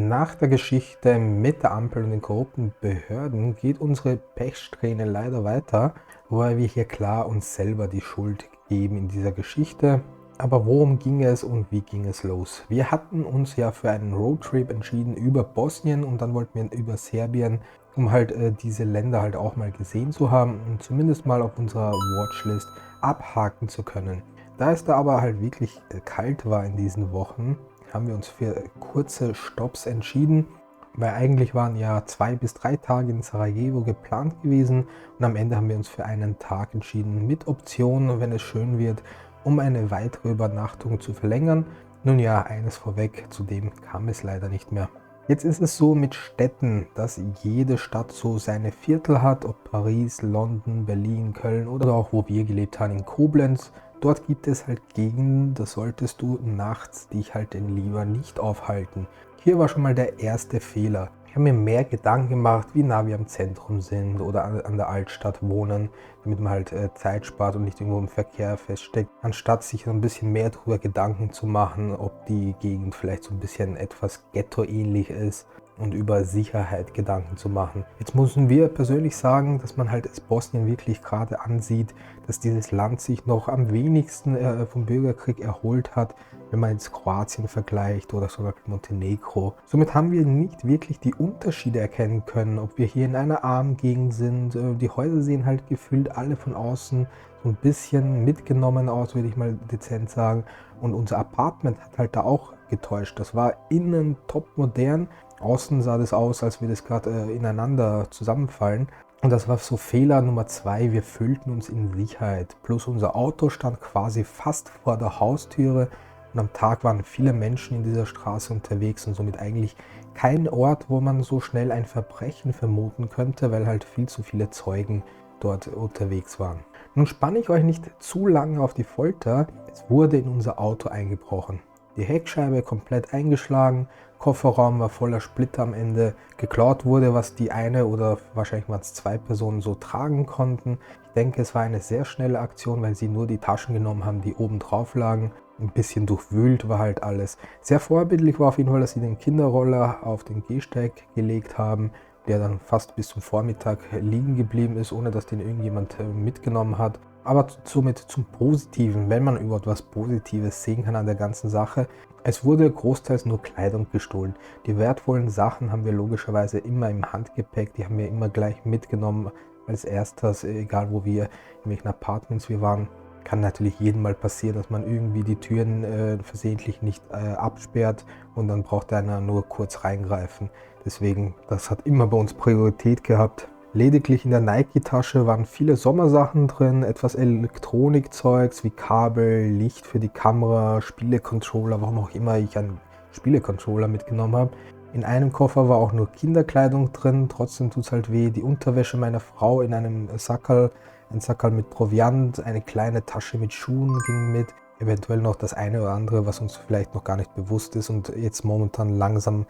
Nach der Geschichte mit der Ampel und den korrupten Behörden geht unsere Pechsträhne leider weiter, wobei wir hier klar uns selber die Schuld geben in dieser Geschichte. Aber worum ging es und wie ging es los? Wir hatten uns ja für einen Roadtrip entschieden über Bosnien und dann wollten wir über Serbien, um halt diese Länder halt auch mal gesehen zu haben und zumindest mal auf unserer Watchlist abhaken zu können. Da es da aber halt wirklich kalt war in diesen Wochen, haben wir uns für kurze Stopps entschieden, weil eigentlich waren ja 2 bis 3 Tage in Sarajevo geplant gewesen und am Ende haben wir uns für einen Tag entschieden mit Option, wenn es schön wird, um eine weitere Übernachtung zu verlängern. Nun ja, eines vorweg, zudem kam es leider nicht mehr. Jetzt ist es so mit Städten, dass jede Stadt so seine Viertel hat, ob Paris, London, Berlin, Köln oder auch wo wir gelebt haben in Koblenz. Dort gibt es halt Gegenden, da solltest du nachts dich halt denn lieber nicht aufhalten. Hier war schon mal der erste Fehler. Ich habe mir mehr Gedanken gemacht, wie nah wir am Zentrum sind oder an der Altstadt wohnen, damit man halt Zeit spart und nicht irgendwo im Verkehr feststeckt, anstatt sich so ein bisschen mehr darüber Gedanken zu machen, ob die Gegend vielleicht so ein bisschen etwas ghettoähnlich ist und über Sicherheit Gedanken zu machen. Jetzt müssen wir persönlich sagen, dass man halt es Bosnien wirklich gerade ansieht, dass dieses Land sich noch am wenigsten vom Bürgerkrieg erholt hat, wenn man jetzt Kroatien vergleicht oder zum Beispiel Montenegro. Somit haben wir nicht wirklich die Unterschiede erkennen können, ob wir hier in einer armen Gegend sind. Die Häuser sehen halt gefühlt alle von außen so ein bisschen mitgenommen aus, würde ich mal dezent sagen. Und unser Apartment hat halt da auch getäuscht. Das war innen top modern. Außen sah das aus, als würde es gerade ineinander zusammenfallen. Und das war so Fehler Nummer 2. Wir fühlten uns in Sicherheit. Plus unser Auto stand quasi fast vor der Haustüre. Und am Tag waren viele Menschen in dieser Straße unterwegs und somit eigentlich kein Ort, wo man so schnell ein Verbrechen vermuten könnte, weil halt viel zu viele Zeugen dort unterwegs waren. Nun spanne ich euch nicht zu lange auf die Folter. Es wurde in unser Auto eingebrochen. Die Heckscheibe komplett eingeschlagen, Kofferraum war voller Splitter am Ende, geklaut wurde, was die eine oder wahrscheinlich waren es 2 Personen so tragen konnten. Ich denke, es war eine sehr schnelle Aktion, weil sie nur die Taschen genommen haben, die oben drauf lagen. Ein bisschen durchwühlt war halt alles. Sehr vorbildlich war auf jeden Fall, dass sie den Kinderroller auf den Gehsteig gelegt haben, der dann fast bis zum Vormittag liegen geblieben ist, ohne dass den irgendjemand mitgenommen hat. Aber somit zum Positiven, wenn man überhaupt was Positives sehen kann an der ganzen Sache. Es wurde großteils nur Kleidung gestohlen. Die wertvollen Sachen haben wir logischerweise immer im Handgepäck, die haben wir immer gleich mitgenommen als erstes, egal wo wir, in welchen Apartments wir waren. Kann natürlich jedem mal passieren, dass man irgendwie die Türen versehentlich nicht absperrt und dann braucht einer nur kurz reingreifen. Deswegen, das hat immer bei uns Priorität gehabt. Lediglich in der Nike-Tasche waren viele Sommersachen drin, etwas Elektronikzeugs wie Kabel, Licht für die Kamera, Spielecontroller, warum auch immer ich einen Spielecontroller mitgenommen habe. In einem Koffer war auch nur Kinderkleidung drin, trotzdem tut es halt weh. Die Unterwäsche meiner Frau in einem Sackerl, ein Sackerl mit Proviant, eine kleine Tasche mit Schuhen ging mit. Eventuell noch das eine oder andere, was uns vielleicht noch gar nicht bewusst ist und jetzt momentan langsam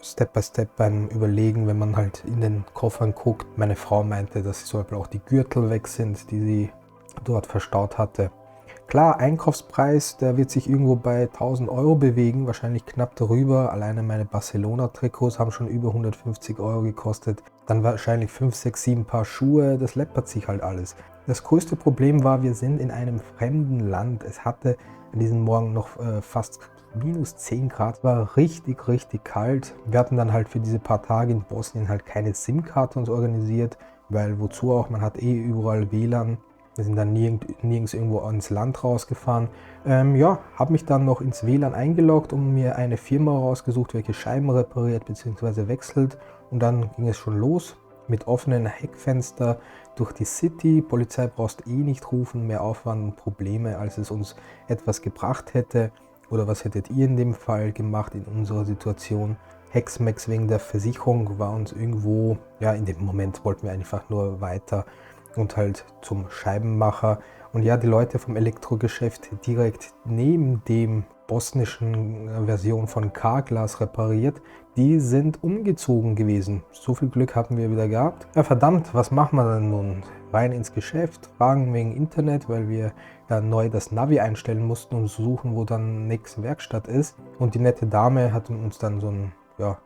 Step by Step beim Überlegen, wenn man halt in den Koffern guckt. Meine Frau meinte, dass zum Beispiel auch die Gürtel weg sind, die sie dort verstaut hatte. Klar, Einkaufspreis, der wird sich irgendwo bei 1000 Euro bewegen, wahrscheinlich knapp darüber. Alleine meine Barcelona-Trikots haben schon über 150 Euro gekostet. Dann wahrscheinlich 5, 6, 7 Paar Schuhe, das läppert sich halt alles. Das größte Problem war, wir sind in einem fremden Land. Es hatte an diesem Morgen noch fast minus 10 Grad, war richtig, richtig kalt. Wir hatten dann halt für diese paar Tage in Bosnien halt keine SIM-Karte uns organisiert, weil wozu auch, man hat überall WLAN. Wir sind dann nirgends irgendwo ins Land rausgefahren. Habe mich dann noch ins WLAN eingeloggt und mir eine Firma rausgesucht, welche Scheiben repariert bzw. wechselt. Und dann ging es schon los mit offenen Heckfenster durch die City. Polizei brauchst eh nicht rufen, mehr Aufwand und Probleme, als es uns etwas gebracht hätte. Oder was hättet ihr in dem Fall gemacht in unserer Situation? Hexmex wegen der Versicherung war uns irgendwo, ja, in dem Moment wollten wir einfach nur weiter und halt zum Scheibenmacher. Und ja, die Leute vom Elektrogeschäft direkt neben dem bosnischen Version von Carglass repariert, die sind umgezogen gewesen. So viel Glück haben wir wieder gehabt. Ja, verdammt, was machen wir denn nun? Rein ins Geschäft, fragen wegen Internet, weil wir ja neu das Navi einstellen mussten und suchen, wo dann nächste Werkstatt ist. Und die nette Dame hat uns dann so ein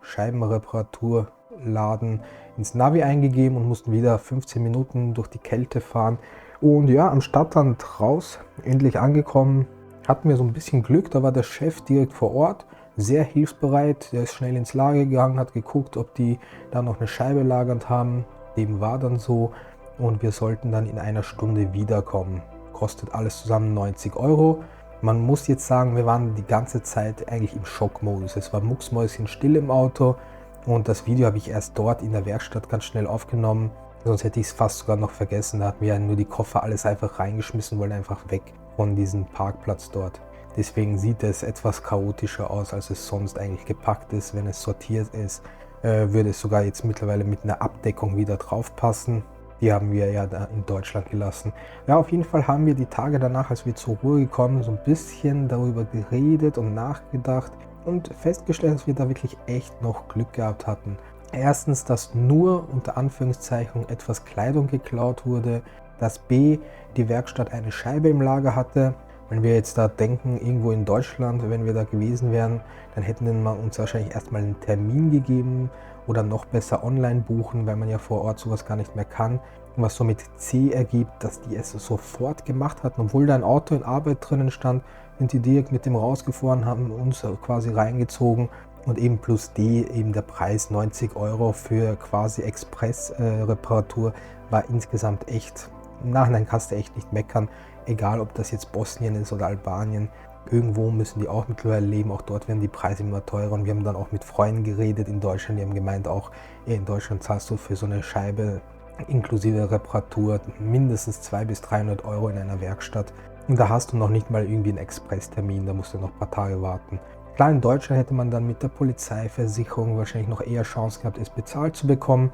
Scheibenreparaturladen ins Navi eingegeben und mussten wieder 15 Minuten durch die Kälte fahren. Und ja, am Stadtrand raus, endlich angekommen, hatten wir so ein bisschen Glück, da war der Chef direkt vor Ort, sehr hilfsbereit, der ist schnell ins Lager gegangen, hat geguckt, ob die da noch eine Scheibe lagernd haben. Dem war dann so und wir sollten dann in einer Stunde wiederkommen. Kostet alles zusammen 90 Euro. Man muss jetzt sagen, wir waren die ganze Zeit eigentlich im Schockmodus. Es war mucksmäuschenstill im Auto und das Video habe ich erst dort in der Werkstatt ganz schnell aufgenommen. Sonst hätte ich es fast sogar noch vergessen. Da hatten wir ja nur die Koffer alles einfach reingeschmissen, wollen einfach weg von diesem Parkplatz dort. Deswegen sieht es etwas chaotischer aus, als es sonst eigentlich gepackt ist. Wenn es sortiert ist, würde es sogar jetzt mittlerweile mit einer Abdeckung wieder drauf passen. Die haben wir ja da in Deutschland gelassen. Ja, auf jeden Fall haben wir die Tage danach, als wir zur Ruhe gekommen, so ein bisschen darüber geredet und nachgedacht und festgestellt, dass wir da wirklich echt noch Glück gehabt hatten. Erstens, dass nur unter Anführungszeichen etwas Kleidung geklaut wurde, dass B, die Werkstatt eine Scheibe im Lager hatte. Wenn wir jetzt da denken, irgendwo in Deutschland, wenn wir da gewesen wären, dann hätten wir uns wahrscheinlich erstmal einen Termin gegeben oder noch besser online buchen, weil man ja vor Ort sowas gar nicht mehr kann. Was so mit C ergibt, dass die es sofort gemacht hatten, obwohl da ein Auto in Arbeit drinnen stand, sind die direkt mit dem rausgefahren, haben uns quasi reingezogen und eben plus D, eben der Preis 90 Euro für quasi Express-Reparatur war insgesamt echt. Im Nachhinein kannst du echt nicht meckern, egal ob das jetzt Bosnien ist oder Albanien. Irgendwo müssen die auch mittlerweile leben, auch dort werden die Preise immer teurer. Und wir haben dann auch mit Freunden geredet in Deutschland, die haben gemeint, auch in Deutschland zahlst du für so eine Scheibe inklusive Reparatur mindestens 200 bis 300 Euro in einer Werkstatt. Und da hast du noch nicht mal irgendwie einen Expresstermin, da musst du noch ein paar Tage warten. Klar, in Deutschland hätte man dann mit der Polizeiversicherung wahrscheinlich noch eher Chance gehabt, es bezahlt zu bekommen.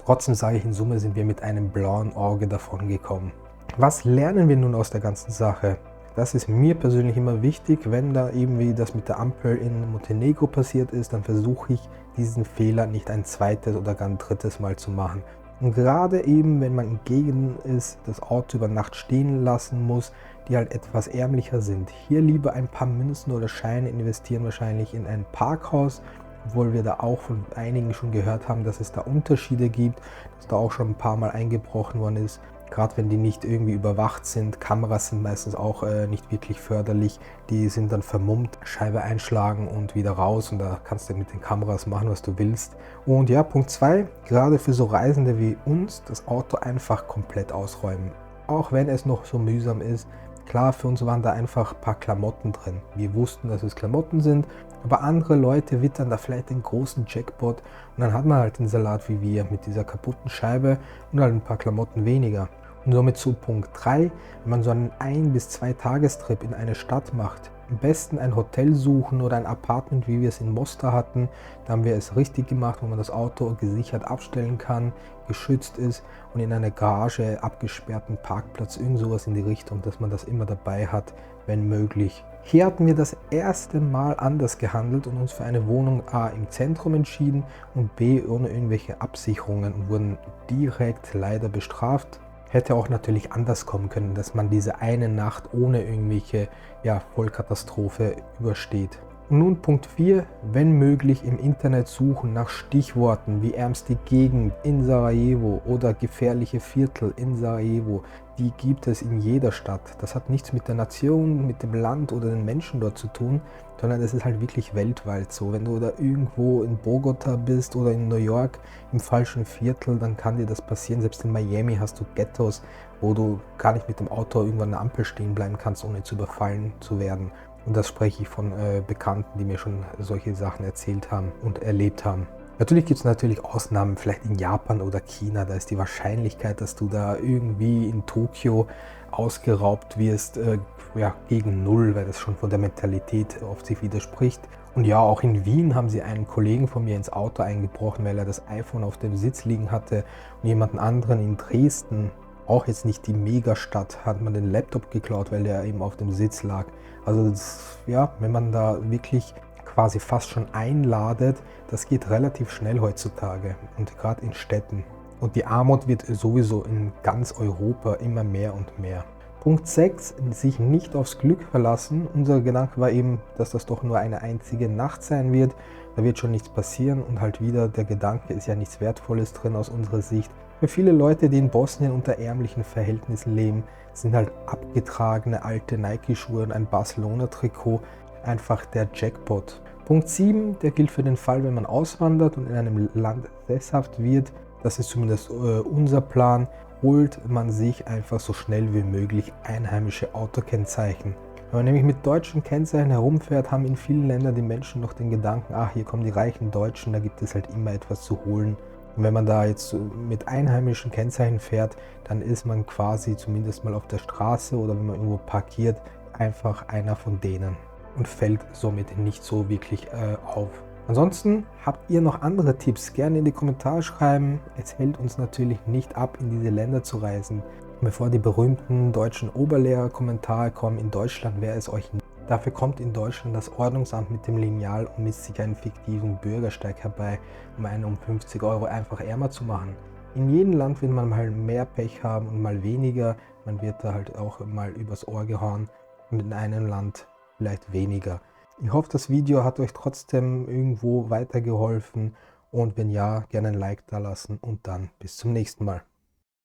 Trotzdem sage ich, in Summe sind wir mit einem blauen Auge davon gekommen. Was lernen wir nun aus der ganzen Sache? Das ist mir persönlich immer wichtig, wenn da eben wie das mit der Ampel in Montenegro passiert ist, dann versuche ich diesen Fehler nicht ein zweites oder gar ein drittes Mal zu machen. Und gerade eben, wenn man in Gegenden ist, das Auto über Nacht stehen lassen muss, die halt etwas ärmlicher sind. Hier lieber ein paar Münzen oder Scheine investieren, wahrscheinlich in ein Parkhaus, obwohl wir da auch von einigen schon gehört haben, dass es da Unterschiede gibt, dass da auch schon ein paar Mal eingebrochen worden ist. Gerade wenn die nicht irgendwie überwacht sind. Kameras sind meistens auch nicht wirklich förderlich. Die sind dann vermummt, Scheibe einschlagen und wieder raus. Und da kannst du mit den Kameras machen, was du willst. Und ja, Punkt 2, gerade für so Reisende wie uns, das Auto einfach komplett ausräumen. Auch wenn es noch so mühsam ist. Klar, für uns waren da einfach ein paar Klamotten drin. Wir wussten, dass es Klamotten sind. Aber andere Leute wittern da vielleicht den großen Jackpot. Und dann hat man halt den Salat wie wir mit dieser kaputten Scheibe und halt ein paar Klamotten weniger. Und somit zu Punkt 3, wenn man so einen 1- bis 2 Tagestrip in eine Stadt macht, am besten ein Hotel suchen oder ein Apartment, wie wir es in Mostar hatten. Da haben wir es richtig gemacht, wo man das Auto gesichert abstellen kann, geschützt ist und in einer Garage, abgesperrten Parkplatz, irgend sowas in die Richtung, dass man das immer dabei hat, wenn möglich. Hier hatten wir das erste Mal anders gehandelt und uns für eine Wohnung A im Zentrum entschieden und B ohne irgendwelche Absicherungen und wurden direkt leider bestraft. Hätte auch natürlich anders kommen können, dass man diese eine Nacht ohne irgendwelche Vollkatastrophe übersteht. Und nun Punkt 4, wenn möglich im Internet suchen nach Stichworten wie ärmste Gegend in Sarajevo oder gefährliche Viertel in Sarajevo. Die gibt es in jeder Stadt. Das hat nichts mit der Nation, mit dem Land oder den Menschen dort zu tun, sondern es ist halt wirklich weltweit so. Wenn du da irgendwo in Bogota bist oder in New York im falschen Viertel, dann kann dir das passieren. Selbst in Miami hast du Ghettos, wo du gar nicht mit dem Auto irgendwann an der Ampel stehen bleiben kannst, ohne zu überfallen zu werden. Und das spreche ich von Bekannten, die mir schon solche Sachen erzählt haben und erlebt haben. Natürlich gibt es natürlich Ausnahmen, vielleicht in Japan oder China, da ist die Wahrscheinlichkeit, dass du da irgendwie in Tokio ausgeraubt wirst, gegen null, weil das schon von der Mentalität oft sich widerspricht. Und ja, auch in Wien haben sie einen Kollegen von mir ins Auto eingebrochen, weil er das iPhone auf dem Sitz liegen hatte und jemanden anderen in Dresden, auch jetzt nicht die Megastadt, hat man den Laptop geklaut, weil der eben auf dem Sitz lag. Also wenn man da wirklich quasi fast schon einladet, das geht relativ schnell heutzutage und gerade in Städten. Und die Armut wird sowieso in ganz Europa immer mehr und mehr. Punkt 6, sich nicht aufs Glück verlassen. Unser Gedanke war eben, dass das doch nur eine einzige Nacht sein wird. Da wird schon nichts passieren und halt wieder, der Gedanke ist ja nichts Wertvolles drin aus unserer Sicht. Für viele Leute, die in Bosnien unter ärmlichen Verhältnissen leben, sind halt abgetragene alte Nike-Schuhe und ein Barcelona-Trikot einfach der Jackpot. Punkt 7, der gilt für den Fall, wenn man auswandert und in einem Land sesshaft wird. Das ist zumindest unser Plan. Holt man sich einfach so schnell wie möglich einheimische Autokennzeichen. Wenn man nämlich mit deutschen Kennzeichen herumfährt, haben in vielen Ländern die Menschen noch den Gedanken, ach, hier kommen die reichen Deutschen, da gibt es halt immer etwas zu holen. Und wenn man da jetzt mit einheimischen Kennzeichen fährt, dann ist man quasi zumindest mal auf der Straße oder wenn man irgendwo parkiert, einfach einer von denen und fällt somit nicht so wirklich auf. Ansonsten habt ihr noch andere Tipps, gerne in die Kommentare schreiben. Es hält uns natürlich nicht ab, in diese Länder zu reisen. Bevor die berühmten deutschen Oberlehrer-Kommentare kommen, in Deutschland wäre es euch nicht. Dafür kommt in Deutschland das Ordnungsamt mit dem Lineal und misst sich einen fiktiven Bürgersteig herbei, um einen um 50 € einfach ärmer zu machen. In jedem Land wird man mal mehr Pech haben und mal weniger. Man wird da halt auch mal übers Ohr gehauen und in einem Land vielleicht weniger. Ich hoffe, das Video hat euch trotzdem irgendwo weitergeholfen und wenn ja, gerne ein Like da lassen und dann bis zum nächsten Mal.